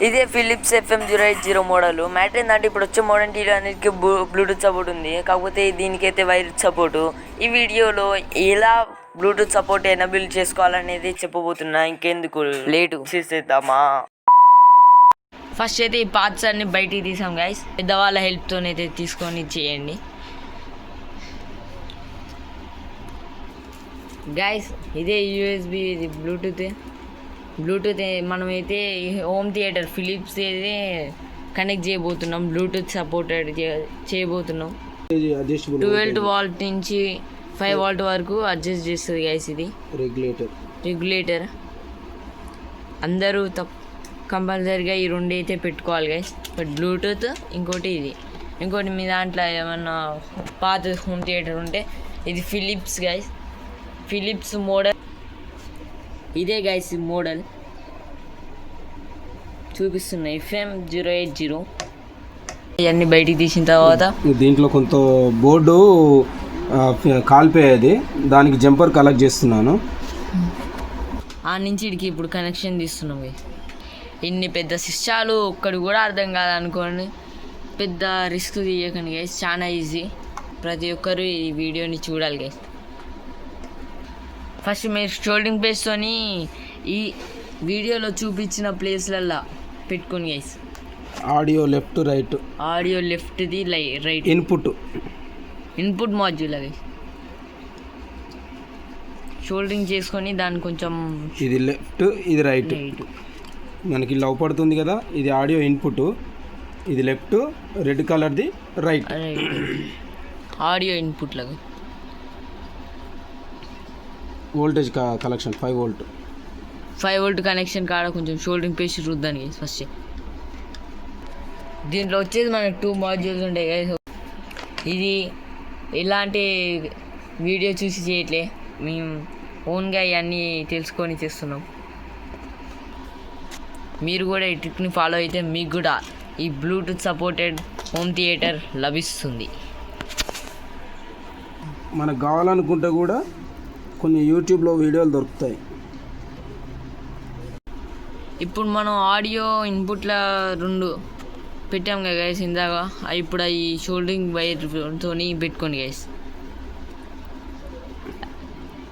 ఇదే Philips FM080 model. Matter ఏంటంటే ఇప్పుడు వచ్చే మోడల్ టీవీ అన్నిటికీ బ్లూటూత్ సపోర్ట్ ఉంది, కాకపోతే దీనికైతే వైర్ సపోర్టు. ఈ వీడియోలో ఎలా బ్లూటూత్ సపోర్ట్ ఎనేబుల్ చేసుకోవాలనేది చెప్పబోతున్నా. ఇంకెందుకు లేటు చేసేద్దామా. ఫస్ట్ అయితే ఈ పార్ట్స్ అన్ని బయటికి తీసాం గైస్. పెద్దవాళ్ళ హెల్ప్తోనైతే తీసుకొని చేయండి గైస్. ఇదే యూఎస్బి, ఇది బ్లూటూత్ మనమైతే హోమ్ థియేటర్ ఫిలిప్స్ అయితే కనెక్ట్ చేయబోతున్నాం. బ్లూటూత్ సపోర్టెడ్ చేయబోతున్నాం. 12 వాల్ట్ నుంచి 5 వాల్ట్ వరకు అడ్జస్ట్ చేస్తుంది గైస్. ఇది రెగ్యులేటర్ అందరూ కంపల్సరీగా ఈ రెండు అయితే పెట్టుకోవాలి గైస్. బట్ బ్లూటూత్ ఇంకోటి మీ దాంట్లో ఏమన్నా పాత హోమ్ థియేటర్ ఉంటే ఇది ఫిలిప్స్ గైస్. ఫిలిప్స్ మోడల్ ఇదే గైస్. ఈ మోడల్ చూపిస్తున్నా FM080. ఇవన్నీ బయటికి తీసిన తర్వాత దీంట్లో కొంత బోర్డు కాలిపోయేది, దానికి జంపర్ కలెక్ట్ చేస్తున్నాను. ఆ నుంచి ఇడికి ఇప్పుడు కనెక్షన్ తీస్తున్నాం. ఇన్ని పెద్ద సిస్టాలు ఒక్కడు కూడా అర్థం కాదనుకోండి. పెద్ద రిస్క్ తీయకండి గైస్, చాలా ఈజీ. ప్రతి ఒక్కరు ఈ వీడియోని చూడాలి గైస్. ఫస్ట్ మీరు షోల్డింగ్ ప్లేస్తోని ఈ వీడియోలో చూపించిన ప్లేస్లల్లో పెట్టుకొని గైస్. ఆడియో లెఫ్ట్ది right input module guys. Soldering చేసుకొని దాన్ని కొంచెం ఇది లెఫ్ట్ ఇది రైట్ మనకి ఇలా పడుతుంది కదా. ఇది ఆడియో ఇన్పుట్, ఇది లెఫ్ట్, రెడ్ కలర్ది రైట్ ఆడియో ఇన్పుట్ లాగా. వోల్టేజ్ కనెక్షన్ 5 వోల్ట్ కనెక్షన్ కాడ కొంచెం షోల్డింగ్ పేస్ట్ రుద్దాను గైస్. ఫస్ట్ దీంట్లో వచ్చేది మనకు 2 మాడ్యూల్స్ ఉంటాయి గైస్. ఇది ఇలాంటి వీడియో చూసి చేయట్లే, మేము ఓన్గా ఇవన్నీ తెలుసుకొని చేస్తున్నాం. మీరు కూడా ఈ ట్రిక్ని ఫాలో అయితే మీకు కూడా ఈ బ్లూటూత్ సపోర్టెడ్ హోమ్ థియేటర్ లభిస్తుంది. మనకు కావాలనుకుంటే కూడా కొన్ని యూట్యూబ్లో వీడియోలు దొరుకుతాయి. ఇప్పుడు మనం ఆడియో ఇన్పుట్ల 2 పెట్టాం కదా గైస్ ఇందాక. ఇప్పుడు ఈ షోల్డింగ్ వైర్తో పెట్టుకోండి గైస్.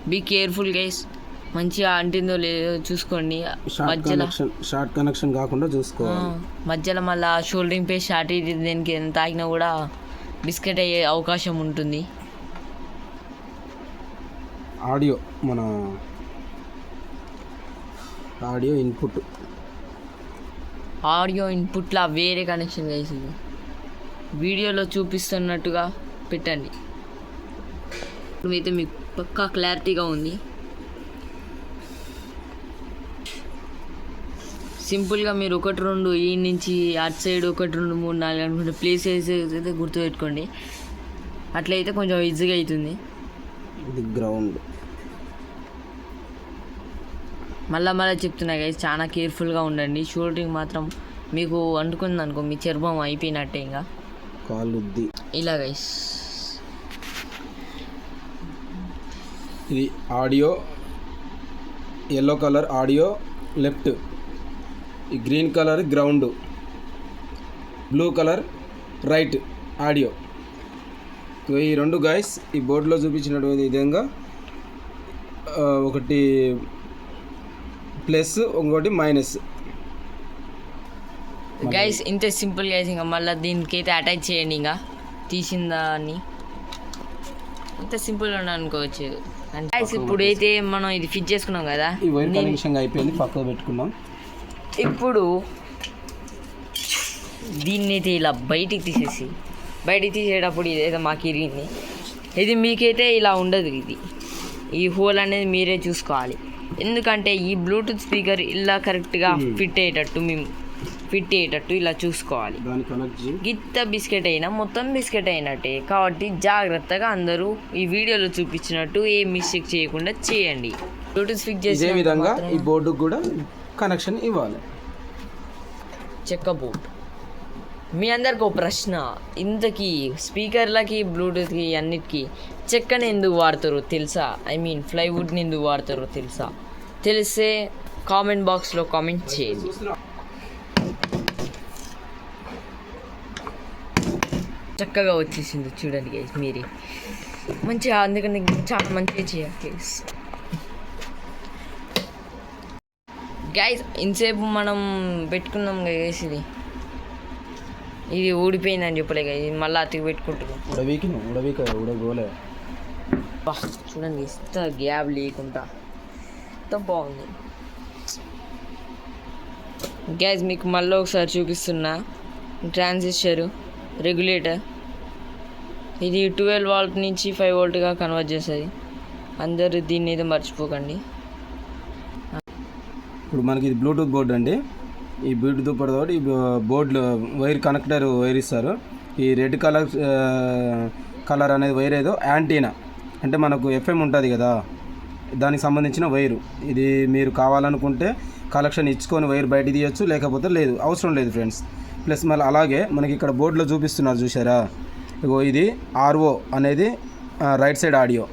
బీ కేర్ఫుల్ గైస్, మంచిగా అంటిందో లేదో చూసుకోండి. షార్ట్ కనెక్షన్ కాకుండా చూసుకోవాలి. మధ్యలో మళ్ళీ షోల్డింగ్ పేస్ట్ షార్ట్ ఇది దేనికి ఎంత తాగినా కూడా బిస్కెట్ అయ్యే అవకాశం ఉంటుంది. మన ఆడియో ఇన్పుట్లా వేరే కనెక్షన్ గైస్. వీడియోలో చూపిస్తున్నట్టుగా పెట్టండి. ఇప్పుడైతే మీకు పక్కా క్లారిటీగా ఉంది. సింపుల్గా మీరు 1 2 ఈ నుంచి అటు సైడ్ 1 2 3 4 అనుకుంటే ప్లేసెస్ అయితే గుర్తుపెట్టుకోండి. అట్లయితే కొంచెం ఈజీగా అవుతుంది. ఇది గ్రౌండ్. మళ్ళీ చెప్తున్నా గైస్, చాలా కేర్ఫుల్గా ఉండండి. షోల్డింగ్ మాత్రం మీకు అంటుకుంది అనుకో, మీ చర్మం అయిపోయినట్టే ఇంకా కాలుద్ది. ఇలా గైస్ ఇది audio yellow colour audio left, ఈ green colour ground, blue colour right audio. ఈ 2 గైస్ ఈ బోర్డులో చూపించినటువంటి విధంగా ఒకటి ప్లస్ ఇంకోటి మైనస్ గైస్. ఇంతే సింపుల్ గైస్. ఇంకా మళ్ళీ దీనికైతే అటాచ్ చేయండి. ఇంకా తీసిందాన్ని ఇంత సింపుల్గా అనుకోవచ్చు. అంటే ఇప్పుడు అయితే మనం ఇది ఫిట్ చేసుకున్నాం కదా, ఈ వైర్ కనెక్షన్ అయిపోయింది, పక్కకు పెట్టుకున్నాం. ఇప్పుడు దీన్ని అయితే ఇలా బయటికి తీసేటప్పుడు ఇదైతే మాకు ఇరిగింది. ఇది మీకైతే ఇలా ఉండదు. ఈ హోల్ అనేది మీరే చూసుకోవాలి. ఎందుకంటే ఈ బ్లూటూత్ స్పీకర్ ఇలా కరెక్ట్గా ఫిట్ అయ్యేటట్టు ఇలా చూసుకోవాలి. గిత్త బిస్కెట్ అయినా మొత్తం బిస్కెట్ అయినట్టే. కాబట్టి జాగ్రత్తగా అందరూ ఈ వీడియోలో చూపించినట్టు ఏ మిస్టేక్ చేయకుండా చేయండి. బ్లూటూత్ ఫిక్స్ చేసే విధంగా ఈ బోర్డుకు కూడా కనెక్షన్ ఇవ్వాలి. చెక్క బోర్డ్. మీ అందరికి ఒక ప్రశ్న, ఇంతకీ స్పీకర్లకి బ్లూటూత్కి అన్నిటికీ చెక్కని ఎందుకు వాడతారో తెలుసా? ప్లైవుడ్ని ఎందుకు వాడతారో తెలుసా? తెలిస్తే కామెంట్ బాక్స్లో కామెంట్ చేయండి. చక్కగా వచ్చేసింది చూడండి గైస్ మీరే మంచిగా, అందుకని చాలా మంచిగా చేయాలి గైస్. గైస్ ఇంతసేపు మనం పెట్టుకున్నాం గైస్, ఇది ఊడిపోయిందని చెప్పలే గైస్, మళ్ళీ అతికి పెట్టుకుంటున్నాం. ఉడగోలే చూడండి ఇంత గ్యాప్ లేకుండా ఎంత బాగుంది గైస్. మీకు మళ్ళీ ఒకసారి చూపిస్తున్నా ట్రాన్సిస్టర్ రెగ్యులేటర్. ఇది 12 వోల్ట్ నుంచి 5 వోల్ట్గా కన్వర్ట్ చేస్తుంది. అందరూ దీన్ని అయితే మర్చిపోకండి. ఇప్పుడు మనకి ఇది బ్లూటూత్ బోర్డు అండి. ఈ బ్లూటూత్ బోర్డు తోటి ఈ బోర్డులో వైర్ కనెక్టర్ వైర్ ఇస్తారు. ఈ రెడ్ కలర్ అనేది వైర్ ఏదో యాంటీనా అంటే మనకు ఎఫ్ఎం ఉంటుంది కదా, దానికి సంబంధించిన వైరు. ఇది మీరు కావాలనుకుంటే కలెక్షన్ ఇచ్చుకొని వైర్ బయట తీయచ్చు, లేకపోతే లేదు, అవసరం లేదు ఫ్రెండ్స్. ప్లస్ మళ్ళీ అలాగే మనకి ఇక్కడ బోర్డులో చూపిస్తున్నారు చూసారా, ఇగో ఇది ఆర్ఓ అనేది రైట్ సైడ్ ఆడియో,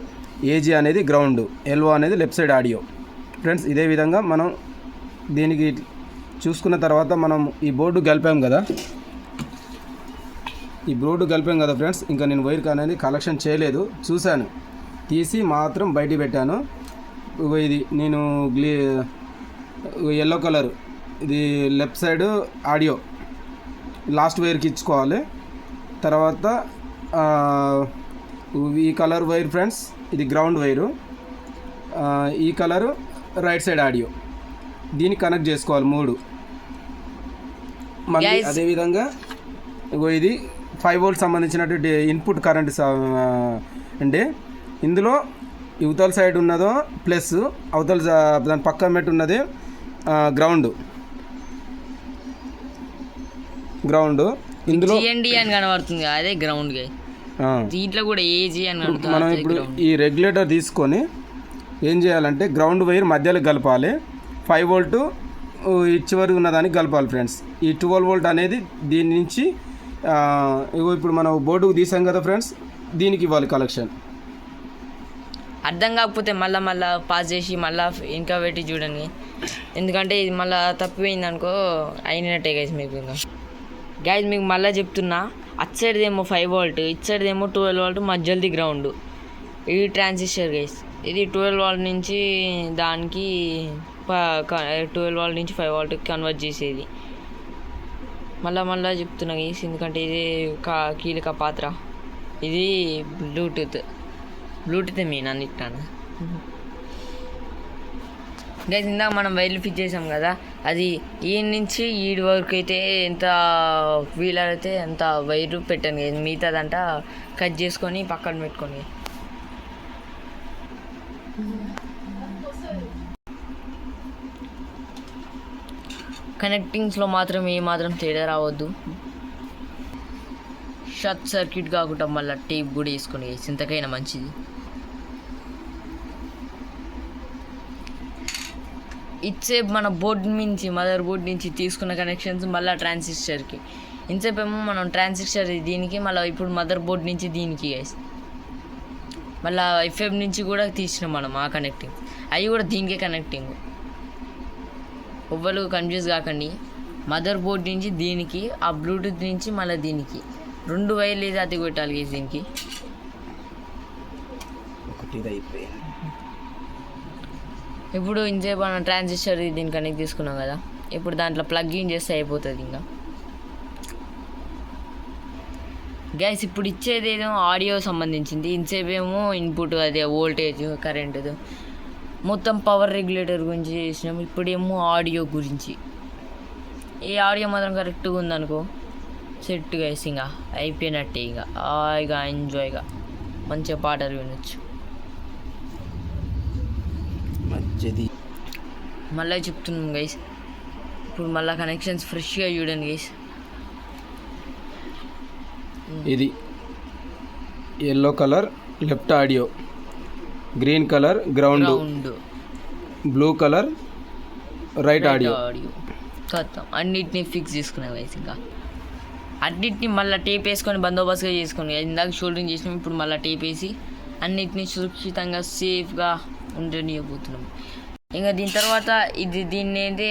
ఏజీ అనేది గ్రౌండ్, ఎల్ఓ అనేది లెఫ్ట్ సైడ్ ఆడియో ఫ్రెండ్స్. ఇదే విధంగా మనం దీనికి చూసుకున్న తర్వాత మనం ఈ బోర్డు కలిపాం కదా ఫ్రెండ్స్. ఇంకా నేను వైర్ అనేది కలెక్షన్ చేయలేదు, చూశాను, తీసి మాత్రం బయట పెట్టాను. ఇది నేను ఎల్లో కలర్, ఇది లెఫ్ట్ సైడ్ ఆడియో లాస్ట్ వైర్కి ఇచ్చుకోవాలి. తర్వాత ఈ కలర్ వైర్ ఫ్రెండ్స్, ఇది గ్రౌండ్ వైరు, ఈ కలరు రైట్ సైడ్ ఆడియో, దీన్ని కనెక్ట్ చేసుకోవాలి 3. మళ్ళీ అదేవిధంగా ఇది 5 వోల్ట్ సంబంధించినటువంటి ఇన్పుట్ కరెంట్ అంటే ఇందులో యువతల సైడ్ ఉన్నదో ప్లస్, అవతల దాని పక్క మెట్ ఉన్నది గ్రౌండ్. ఇందులో జిఎన్డి అని కనబడుతుంది, అదే గ్రౌండ్. దీంట్లో కూడా ఏజీ అని కనబడుతుంది. మనం ఇప్పుడు ఈ రెగ్యులేటర్ తీసుకొని ఏం చేయాలంటే గ్రౌండ్ వైర్ మధ్యలో కలపాలి, 5 వోల్ట్ చివరి ఉన్నదానికి కలపాలి ఫ్రెండ్స్. ఈ 12 వోల్ట్ అనేది దీని నుంచి ఇప్పుడు మనం బోర్డుకు తీసాం కదా ఫ్రెండ్స్, దీనికి ఇవ్వాలి కలెక్షన్. అర్థం కాకపోతే మళ్ళీ పాస్ చేసి మళ్ళీ ఇంకా పెట్టి చూడండి, ఎందుకంటే ఇది మళ్ళీ తప్పిపోయింది అనుకో అయినట్టే గైస్. మీకు ఇంకా గైస్ మీకు మళ్ళీ చెప్తున్నా, అటు సైడ్దేమో 5 వోల్ట్, ఇటు సైడ్దేమో 12 వోల్ట్, మధ్యలోది గ్రౌండ్. ఇది ట్రాన్సిస్టర్ గైస్. ఇది 12 వోల్ట్ నుంచి దానికి 12 వోల్ట్ నుంచి 5 వోల్ట్కి కన్వర్ట్ చేసేది. మళ్ళీ చెప్తున్నా గైస్, ఎందుకంటే ఇది కీలక పాత్ర. ఇది బ్లూటూత్ మెయిన్ అన్నిటాను గైస్. ఇందాక మనం వైర్లు ఫిట్ చేసాం కదా, అది ఈ నుంచి ఈడి వరకు అయితే ఎంత వీలైతే అంత వైరు పెట్టాను గైస్. మిగతాదంట కట్ చేసుకొని పక్కన పెట్టుకొని. కనెక్టింగ్స్లో మాత్రం ఏమాత్రం తేడా రావద్దు. షార్ట్ సర్క్యూట్ కాకుండా మళ్ళీ టేప్ కూడా వేసుకొని ఇంతకైనా మంచిది. ఇట్సేపు మన బోర్డు నుంచి, మదర్ బోర్డ్ నుంచి తీసుకున్న కనెక్షన్స్ మళ్ళీ ట్రాన్సిస్టర్కి. ఇంతసేపు ఏమో మనం ట్రాన్సిస్టర్ దీనికి, మళ్ళీ ఇప్పుడు మదర్ బోర్డ్ నుంచి దీనికి గైస్. మళ్ళీ ఎఫ్ఎం నుంచి కూడా తీసినాం మనం ఆ కనెక్టింగ్, అవి కూడా దీనికే కనెక్టింగ్. ఎవ్వరు కన్ఫ్యూజ్ కాకండి, మదర్ బోర్డ్ నుంచి దీనికి, ఆ బ్లూటూత్ నుంచి మళ్ళీ దీనికి 2 వైర్లు ఏదో అతి కొట్టాలి గైస్ దీనికి. ఇప్పుడు ఇంతసేపు మనం ట్రాన్సిస్టర్ దీన్ని కనెక్ట్ తీసుకున్నాం కదా, ఇప్పుడు దాంట్లో ప్లగ్ ఇన్ చేస్తే అయిపోతుంది ఇంకా గైస్. ఇప్పుడు ఇచ్చేదేమో ఆడియో సంబంధించింది, ఇంతసేపు ఏమో ఇన్పుట్, అదే వోల్టేజ్, కరెంటు, మొత్తం పవర్ రెగ్యులేటర్ గురించి చేసినాం. ఇప్పుడేమో ఆడియో గురించి. ఈ ఆడియో మాత్రం కరెక్ట్గా ఉందనుకో సెట్ గైస్, ఇంకా అయిపోయినట్టే. ఇంకా హాయిగా ఎంజాయ్గా మంచిగా పాటలు వినొచ్చు. మంచిది. మళ్ళీ చెప్తున్నాం గైస్, ఇప్పుడు మళ్ళీ కనెక్షన్స్ ఫ్రెష్గా చూడండి గైస్. ఇది yellow colour left audio, green colour ground, blue colour right audio. కథం అన్నిటినీ ఫిక్స్ చేసుకున్నాం గైస్. ఇంకా అన్నిటిని మళ్ళీ టేప్ వేసుకొని బందోబస్తుగా చేసుకుని, ఇందాక షోల్డరింగ్ చేసినాం, ఇప్పుడు మళ్ళీ టేప్ వేసి అన్నిటినీ సురక్షితంగా సేఫ్గా ఉండనియబోతున్నాం. ఇంకా దీని తర్వాత దీన్ని అయితే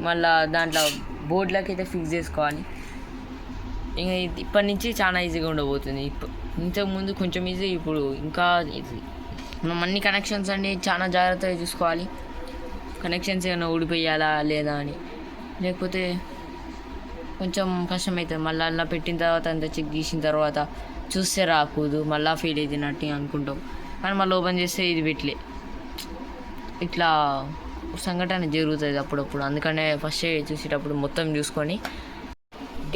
మళ్ళీ దాంట్లో బోర్డులకి అయితే ఫిక్స్ చేసుకోవాలి. ఇంకా ఇప్పటి నుంచి చాలా ఈజీగా ఉండబోతుంది. ఇంతకుముందు కొంచెం ఈజీ, ఇప్పుడు ఇంకా ఈజీ. మనం అన్ని కనెక్షన్స్ అన్ని చాలా జాగ్రత్తగా చూసుకోవాలి. కనెక్షన్స్ ఏమైనా ఊడిపోయాలా లేదా అని, లేకపోతే కొంచెం కష్టమవుతుంది. మళ్ళీ అలా పెట్టిన తర్వాత అంతా చెక్ చేసిన తర్వాత చూస్తే రాకూడదు, మళ్ళీ ఫెయిల్ అవుతున్నట్టు అనుకుంటాం. కానీ మళ్ళీ ఓపెన్ చేస్తే ఇది పెట్టలే, ఇట్లా సంఘటన జరుగుతుంది అప్పుడప్పుడు. అందుకనే ఫస్ట్ చూసేటప్పుడు మొత్తం చూసుకొని.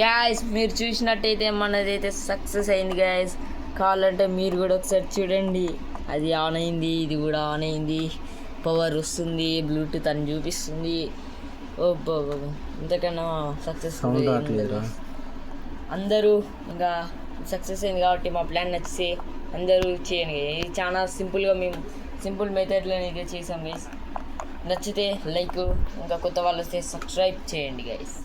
గ్యాస్ మీరు చూసినట్టయితే మనదైతే సక్సెస్ అయింది గ్యాస్. కావాలంటే మీరు కూడా ఒకసారి చూడండి. అది ఆన్ అయింది, ఇది కూడా ఆన్ అయింది, పవర్ వస్తుంది, బ్లూటూత్ అని చూపిస్తుంది. ఓబ్బో ఇంతకన్నా సక్సెస్ అందరూ ఇంకా సక్సెస్ అయింది కాబట్టి మా ప్లాన్ నచ్చితే అందరూ చేయండి. ఇది చాలా సింపుల్గా మేము సింపుల్ మెథడ్లో అయితే చేసాం గైస్. నచ్చితే లైక్, ఇంకా కొత్త వాళ్ళు వస్తే సబ్స్క్రైబ్ చేయండి గైస్.